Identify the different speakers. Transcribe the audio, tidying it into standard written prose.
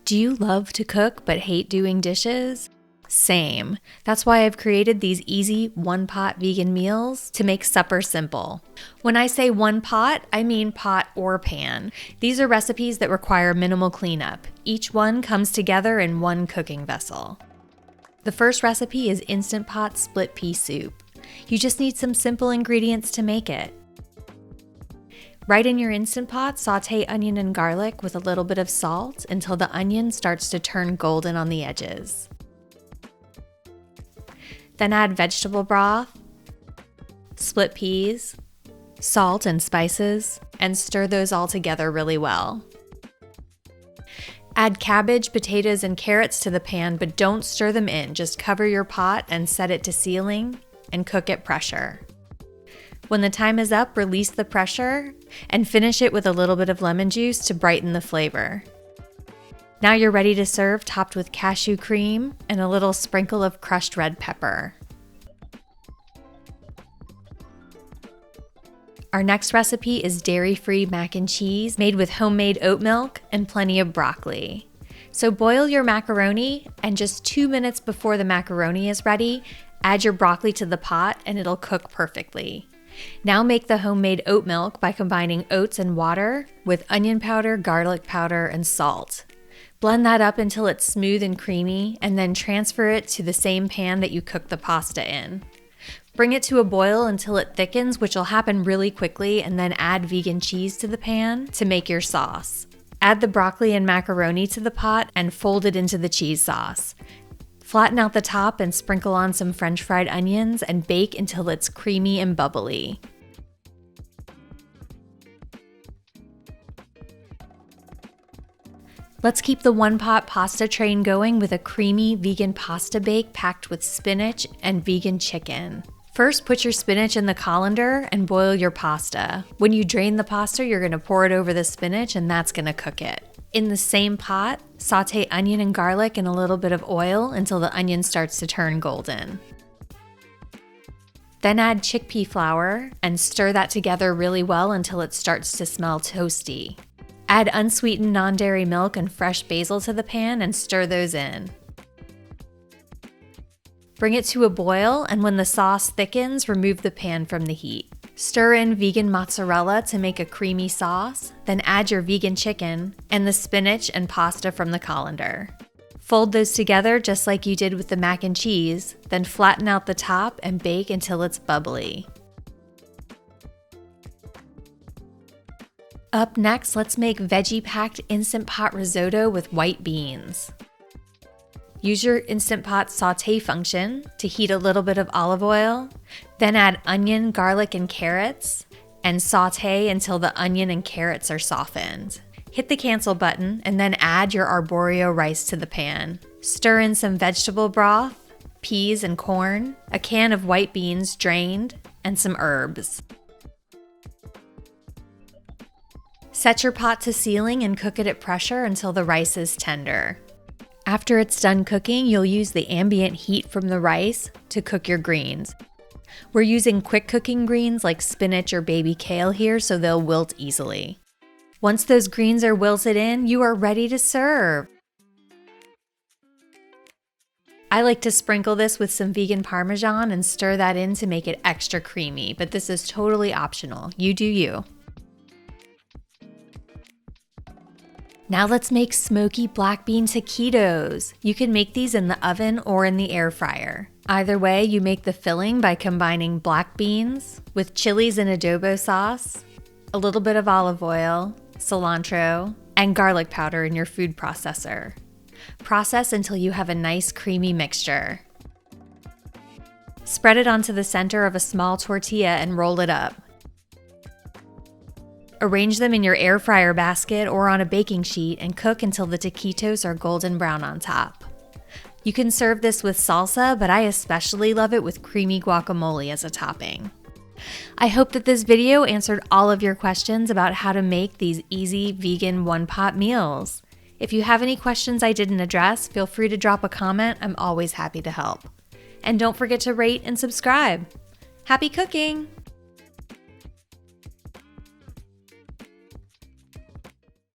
Speaker 1: Do you love to cook but hate doing dishes? Same. That's why I've created these easy one-pot vegan meals to make supper simple. When I say one pot, I mean pot or pan. These are recipes that require minimal cleanup. Each one comes together in one cooking vessel. The first recipe is Instant Pot split pea soup. You just need some simple ingredients to make it. Right in your Instant Pot, sauté onion and garlic with a little bit of salt until the onion starts to turn golden on the edges. Then add vegetable broth, split peas, salt and spices, and stir those all together really well. Add cabbage, potatoes, and carrots to the pan, but don't stir them in. Just cover your pot and set it to sealing and cook at pressure. When the time is up, release the pressure and finish it with a little bit of lemon juice to brighten the flavor. Now you're ready to serve, topped with cashew cream and a little sprinkle of crushed red pepper. Our next recipe is dairy-free mac and cheese made with homemade oat milk and plenty of broccoli. So boil your macaroni, and just 2 minutes before the macaroni is ready, add your broccoli to the pot and it'll cook perfectly. Now make the homemade oat milk by combining oats and water with onion powder, garlic powder, and salt. Blend that up until it's smooth and creamy, and then transfer it to the same pan that you cooked the pasta in. Bring it to a boil until it thickens, which will happen really quickly, and then add vegan cheese to the pan to make your sauce. Add the broccoli and macaroni to the pot and fold it into the cheese sauce. Flatten out the top and sprinkle on some French fried onions and bake until it's creamy and bubbly. Let's keep the one-pot pasta train going with a creamy vegan pasta bake packed with spinach and vegan chicken. First, put your spinach in the colander and boil your pasta. When you drain the pasta, you're going to pour it over the spinach, and that's going to cook it. In the same pot, sauté onion and garlic in a little bit of oil until the onion starts to turn golden. Then add chickpea flour and stir that together really well until it starts to smell toasty. Add unsweetened non-dairy milk and fresh basil to the pan and stir those in. Bring it to a boil, and when the sauce thickens, remove the pan from the heat. Stir in vegan mozzarella to make a creamy sauce, then add your vegan chicken and the spinach and pasta from the colander. Fold those together just like you did with the mac and cheese, then flatten out the top and bake until it's bubbly. Up next, let's make veggie-packed Instant Pot risotto with white beans. Use your Instant Pot sauté function to heat a little bit of olive oil, then add onion, garlic, and carrots, and sauté until the onion and carrots are softened. Hit the cancel button and then add your arborio rice to the pan. Stir in some vegetable broth, peas and corn, a can of white beans drained, and some herbs. Set your pot to sealing and cook it at pressure until the rice is tender. After it's done cooking, you'll use the ambient heat from the rice to cook your greens. We're using quick cooking greens like spinach or baby kale here, so they'll wilt easily. Once those greens are wilted in, you are ready to serve. I like to sprinkle this with some vegan Parmesan and stir that in to make it extra creamy, but this is totally optional. You do you. Now let's make smoky black bean taquitos. You can make these in the oven or in the air fryer. Either way, you make the filling by combining black beans with chilies and adobo sauce, a little bit of olive oil, cilantro, and garlic powder in your food processor. Process until you have a nice creamy mixture. Spread it onto the center of a small tortilla and roll it up. Arrange them in your air fryer basket or on a baking sheet and cook until the taquitos are golden brown on top. You can serve this with salsa, but I especially love it with creamy guacamole as a topping. I hope that this video answered all of your questions about how to make these easy vegan one-pot meals. If you have any questions I didn't address, feel free to drop a comment. I'm always happy to help. And don't forget to rate and subscribe. Happy cooking!